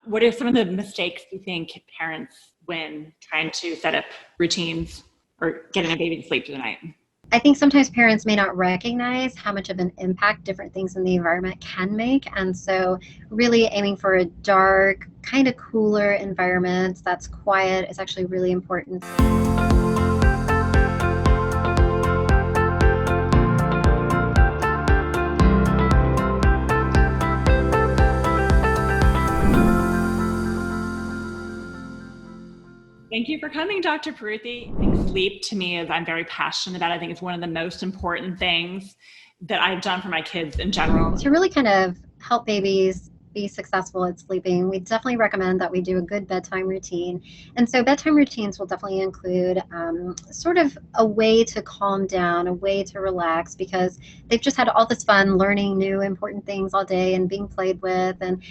What are some of the mistakes you think parents when trying to set up routines or getting a baby to sleep through the night? I think sometimes parents may not recognize how much of an impact different things in the environment can make. And so really aiming for a dark, kind of cooler environment that's quiet is actually really important. Thank you for coming, Dr. Paruthi. I think sleep to me is, I'm very passionate about. I think it's one of the most important things that I've done for my kids in general. To really kind of help babies be successful at sleeping, we definitely recommend that we do a good bedtime routine. And so bedtime routines will definitely include sort of a way to calm down, a way to relax, because they've just had all this fun learning new important things all day and being played with and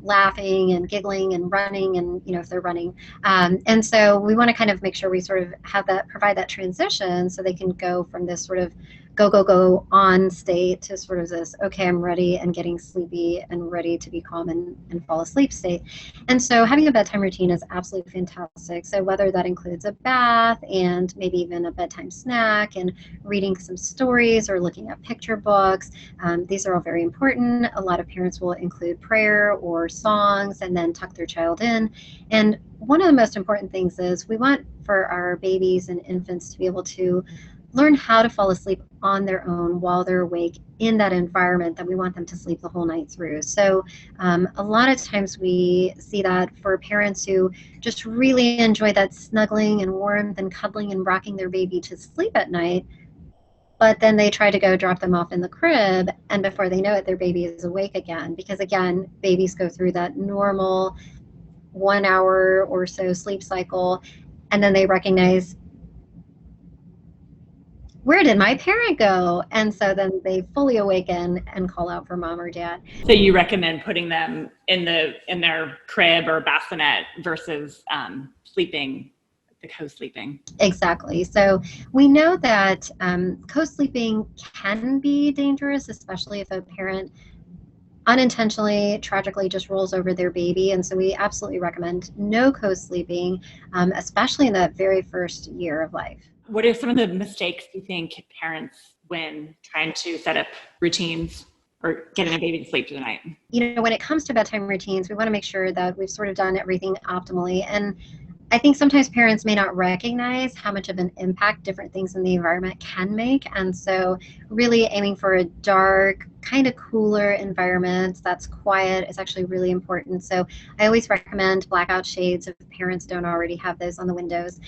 laughing and giggling and running, and if they're running. And so we want to kind of make sure we sort of have that, provide that transition so they can go from this sort of go on state to sort of this, okay, I'm ready and getting sleepy and ready to be calm and fall asleep state. And so having a bedtime routine is absolutely fantastic. So whether that includes a bath and maybe even a bedtime snack and reading some stories or looking at picture books, these are all very important. A lot of parents will include prayer or songs and then tuck their child in. And one of the most important things is we want for our babies and infants to be able to learn how to fall asleep on their own while they're awake in that environment that we want them to sleep the whole night through. So a lot of times we see that for parents who just really enjoy that snuggling and warmth and cuddling and rocking their baby to sleep at night, but then they try to go drop them off in the crib, and before they know it, their baby is awake again. Because again, babies go through that normal 1 hour or so sleep cycle, and then they recognize, where did my parent go? And so then they fully awaken and call out for mom or dad. So you recommend putting them in their crib or bassinet versus sleeping, the co-sleeping? Exactly. So we know that co-sleeping can be dangerous, especially if a parent unintentionally, tragically just rolls over their baby. And so we absolutely recommend no co-sleeping, especially in that very first year of life. What are some of the mistakes you think parents when trying to set up routines or getting a baby to sleep through the night? When it comes to bedtime routines, we want to make sure that we've sort of done everything optimally. And I think sometimes parents may not recognize how much of an impact different things in the environment can make. And so really aiming for a dark, kind of cooler environment that's quiet is actually really important. So I always recommend blackout shades if parents don't already have those on the windows,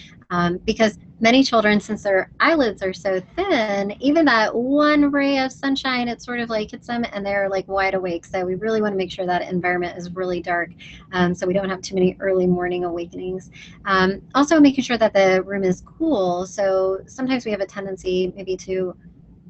because many children, since their eyelids are so thin, even that one ray of sunshine, it sort of like hits them and they're like wide awake. So we really want to make sure that environment is really dark, so we don't have too many early morning awakenings. Also making sure that the room is cool. So sometimes we have a tendency maybe to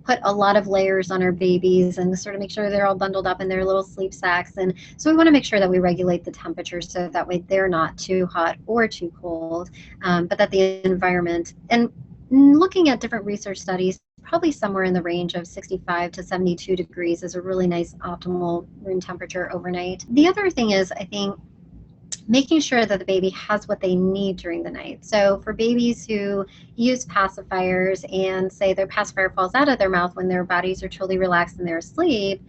put a lot of layers on our babies and sort of make sure they're all bundled up in their little sleep sacks. And so we want to make sure that we regulate the temperature so that way they're not too hot or too cold, but that the environment, and looking at different research studies, probably somewhere in the range of 65 to 72 degrees is a really nice optimal room temperature overnight. The other thing is, I think, making sure that the baby has what they need during the night. So for babies who use pacifiers and say their pacifier falls out of their mouth when their bodies are totally relaxed and they're asleep,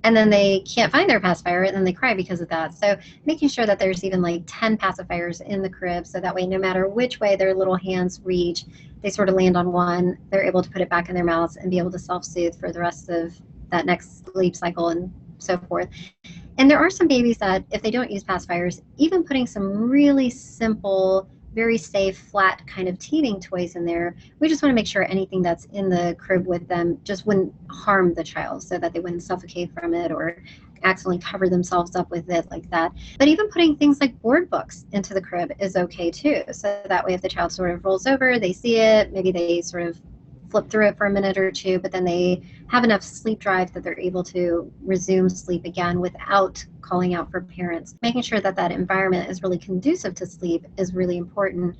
and then they can't find their pacifier and then they cry because of that. So making sure that there's even like 10 pacifiers in the crib, so that way no matter which way their little hands reach, they sort of land on one, they're able to put it back in their mouths and be able to self-soothe for the rest of that next sleep cycle and so forth. And there are some babies that, if they don't use pacifiers, even putting some really simple, very safe, flat kind of teething toys in there, we just want to make sure anything that's in the crib with them just wouldn't harm the child, so that they wouldn't suffocate from it or accidentally cover themselves up with it like that. But even putting things like board books into the crib is okay too. So that way if the child sort of rolls over, they see it, maybe they sort of flip through it for a minute or two, but then they have enough sleep drive that they're able to resume sleep again without calling out for parents. Making sure that that environment is really conducive to sleep is really important.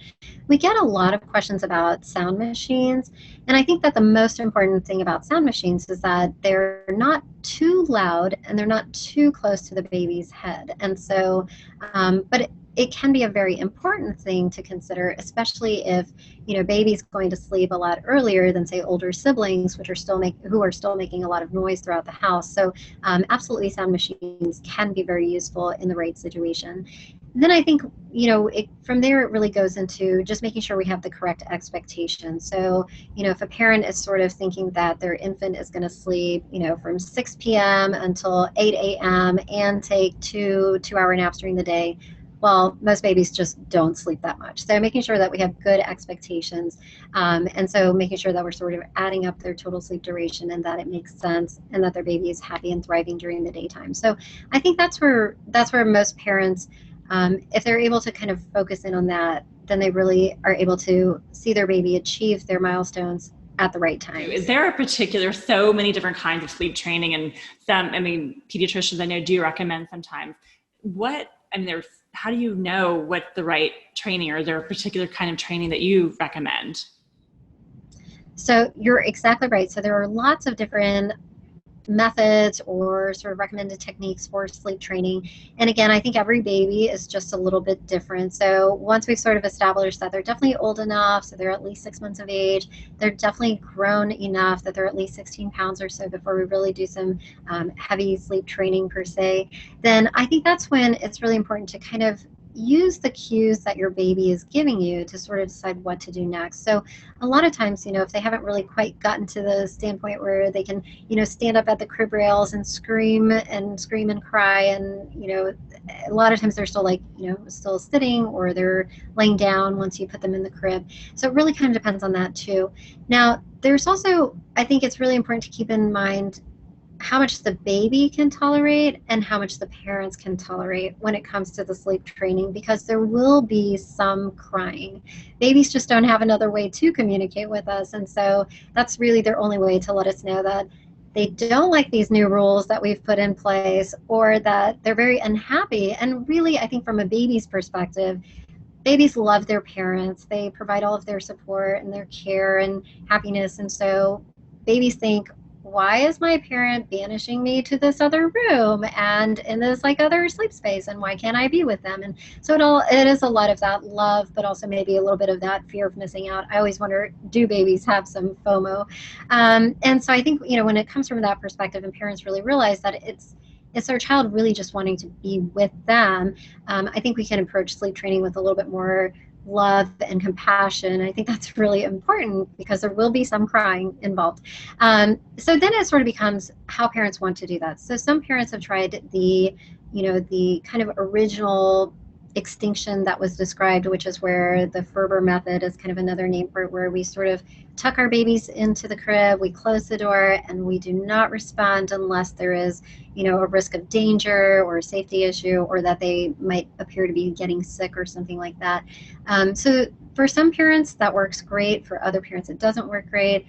We get a lot of questions about sound machines, and I think that the most important thing about sound machines is that they're not too loud and they're not too close to the baby's head. And so, but it can be a very important thing to consider, especially if baby's going to sleep a lot earlier than, say, older siblings, which are who are still making a lot of noise throughout the house. So absolutely, sound machines can be very useful in the right situation. Then I think, from there it really goes into just making sure we have the correct expectations. So, if a parent is sort of thinking that their infant is going to sleep, from 6 p.m. until 8 a.m. and take two-hour naps during the day, well, most babies just don't sleep that much. So making sure that we have good expectations, and so making sure that we're sort of adding up their total sleep duration and that it makes sense and that their baby is happy and thriving during the daytime. So I think that's where most parents, if they're able to kind of focus in on that, then they really are able to see their baby achieve their milestones at the right time. Is there a particular, so many different kinds of sleep training, and pediatricians I know do recommend sometimes. How do you know what the right training, or is there a particular kind of training that you recommend? So you're exactly right. So there are lots of different methods or sort of recommended techniques for sleep training. And again, I think every baby is just a little bit different. So once we've sort of established that they're definitely old enough, so they're at least 6 months of age, they're definitely grown enough that they're at least 16 pounds or so before we really do some heavy sleep training per se, then I think that's when it's really important to kind of use the cues that your baby is giving you to sort of decide what to do next. So a lot of times, if they haven't really quite gotten to the standpoint where they can, stand up at the crib rails and scream and cry, and, a lot of times they're still still sitting, or they're laying down once you put them in the crib. So it really kind of depends on that too. Now, there's also, I think it's really important to keep in mind how much the baby can tolerate and how much the parents can tolerate when it comes to the sleep training, because there will be some crying. Babies just don't have another way to communicate with us, and so that's really their only way to let us know that they don't like these new rules that we've put in place, or that they're very unhappy. And really, I think from a baby's perspective, babies love their parents. They provide all of their support and their care and happiness, and so babies think, why is my parent banishing me to this other room and in this other sleep space, and why can't I be with them? And so it is a lot of that love, but also maybe a little bit of that fear of missing out. I always wonder, do babies have some FOMO? And so I think, when it comes from that perspective and parents really realize that it's their child really just wanting to be with them, I think we can approach sleep training with a little bit more love and compassion. I think that's really important, because there will be some crying involved. So then it sort of becomes how parents want to do that. So some parents have tried the kind of original extinction that was described, which is where the Ferber method is kind of another name for it, where we sort of tuck our babies into the crib, we close the door, and we do not respond unless there is, a risk of danger or a safety issue, or that they might appear to be getting sick or something like that. So for some parents that works great, for other parents it doesn't work great.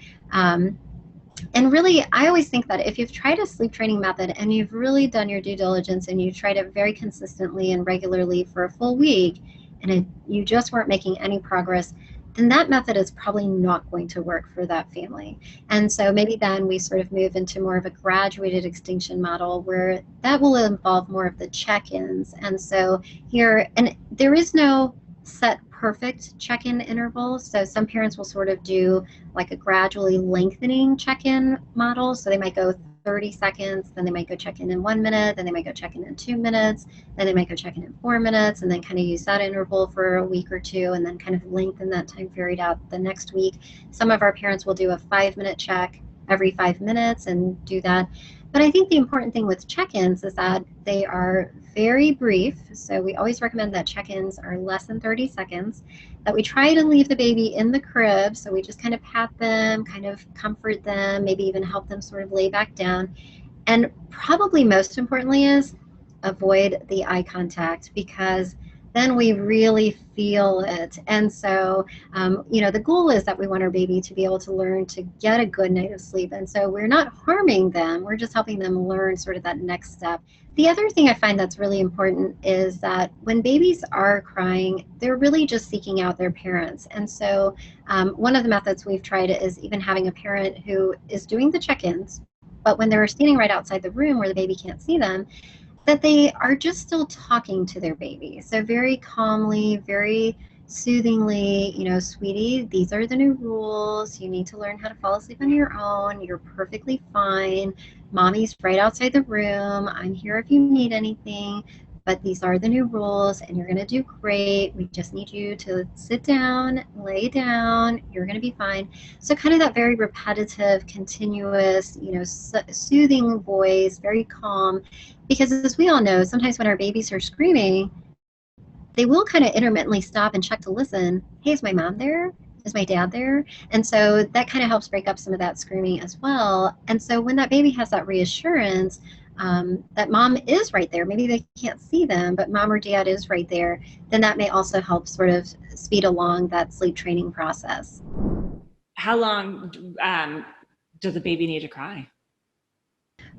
And really, I always think that if you've tried a sleep training method and you've really done your due diligence and you've tried it very consistently and regularly for a full week, and you just weren't making any progress, then that method is probably not going to work for that family. And so maybe then we sort of move into more of a graduated extinction model, where that will involve more of the check-ins. And so and there is no set perfect check-in interval. So some parents will sort of do a gradually lengthening check-in model. So they might go 30 seconds, then they might go check in 1 minute, then they might go check in 2 minutes, then they might go check in 4 minutes, and then kind of use that interval for a week or two, and then kind of lengthen that time period out the next week. Some of our parents will do a 5-minute check every 5 minutes and do that. But I think the important thing with check-ins is that they are very brief. So we always recommend that check-ins are less than 30 seconds, that we try to leave the baby in the crib. So we just kind of pat them, kind of comfort them, maybe even help them sort of lay back down. And probably most importantly is avoid the eye contact, because then we really feel it. And so, the goal is that we want our baby to be able to learn to get a good night of sleep. And so we're not harming them, we're just helping them learn sort of that next step. The other thing I find that's really important is that when babies are crying, they're really just seeking out their parents. And so one of the methods we've tried is even having a parent who is doing the check-ins, but when they're standing right outside the room where the baby can't see them, that they are just still talking to their baby. So very calmly, very soothingly, sweetie, these are the new rules. You need to learn how to fall asleep on your own. You're perfectly fine. Mommy's right outside the room. I'm here if you need anything. But these are the new rules and you're going to do great. We just need you to sit down, lay down. You're going to be fine. So kind of that very repetitive, continuous, soothing voice, very calm. Because as we all know, sometimes when our babies are screaming, they will kind of intermittently stop and check to listen. Hey, is my mom there? Is my dad there? And so that kind of helps break up some of that screaming as well. And so when that baby has that reassurance that mom is right there, maybe they can't see them, but mom or dad is right there, then that may also help sort of speed along that sleep training process. How long does a baby need to cry?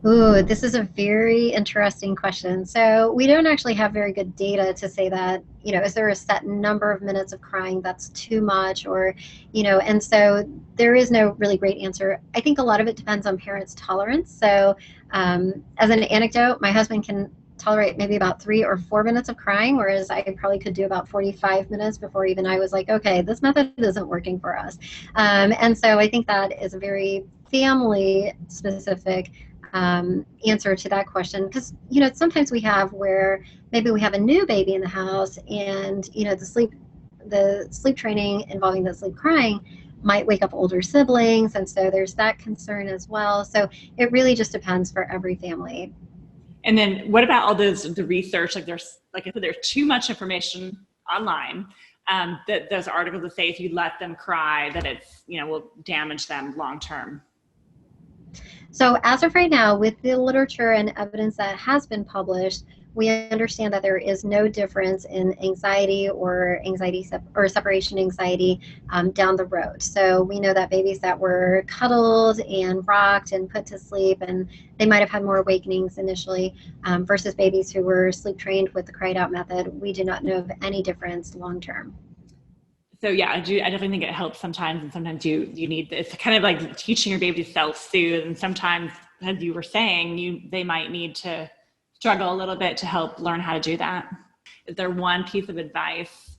Ooh, this is a very interesting question. So we don't actually have very good data to say that, is there a set number of minutes of crying that's too much or, and so there is no really great answer. I think a lot of it depends on parents' tolerance. So as an anecdote, my husband can tolerate maybe about 3 or 4 minutes of crying, whereas I probably could do about 45 minutes before even I was like, okay, this method isn't working for us. And so I think that is a very family specific answer to that question, because sometimes we have where maybe we have a new baby in the house and the sleep training involving the sleep crying might wake up older siblings, and so there's that concern as well. So it really just depends for every family. And then what about all the research? There's too much information online that those articles that say if you let them cry that it's will damage them long term. So as of right now, with the literature and evidence that has been published, we understand that there is no difference in anxiety or separation anxiety down the road. So we know that babies that were cuddled and rocked and put to sleep, and they might have had more awakenings initially versus babies who were sleep trained with the cried out method, we do not know of any difference long term. So yeah, I definitely think it helps sometimes, and sometimes you need, it's kind of like teaching your baby to self-soothe, and sometimes, as you were saying, they might need to struggle a little bit to help learn how to do that. Is there one piece of advice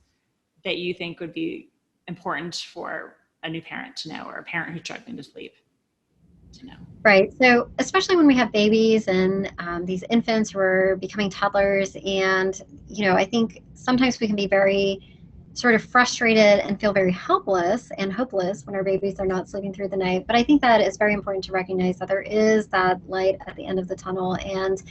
that you think would be important for a new parent to know, or a parent who's struggling to sleep to know? Right. So especially when we have babies and these infants who are becoming toddlers, and I think sometimes we can be very sort of frustrated and feel very helpless and hopeless when our babies are not sleeping through the night. But I think that it's very important to recognize that there is that light at the end of the tunnel. And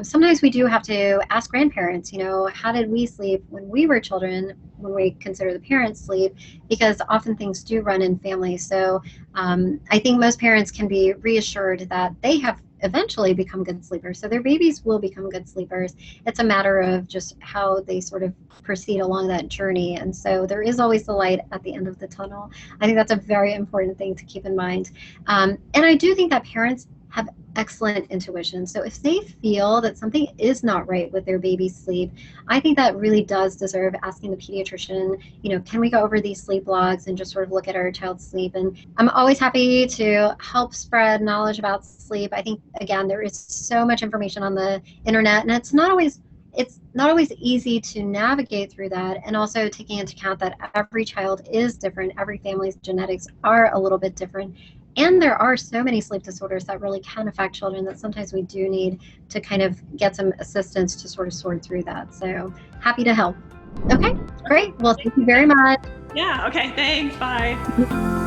sometimes we do have to ask grandparents, how did we sleep when we were children, when we consider the parents sleep, because often things do run in families. So I think most parents can be reassured that they have eventually become good sleepers. So their babies will become good sleepers. It's a matter of just how they sort of proceed along that journey. And so there is always the light at the end of the tunnel. I think that's a very important thing to keep in mind. And I do think that parents have excellent intuition. So if they feel that something is not right with their baby's sleep, I think that really does deserve asking the pediatrician, can we go over these sleep logs and just sort of look at our child's sleep? And I'm always happy to help spread knowledge about sleep. I think, again, there is so much information on the internet, and it's not always easy to navigate through that, and also taking into account that every child is different, every family's genetics are a little bit different, and there are so many sleep disorders that really can affect children that sometimes we do need to kind of get some assistance to sort of sort through that. So happy to help. Okay, great. Well, thank you very much. Yeah, okay, thanks, bye.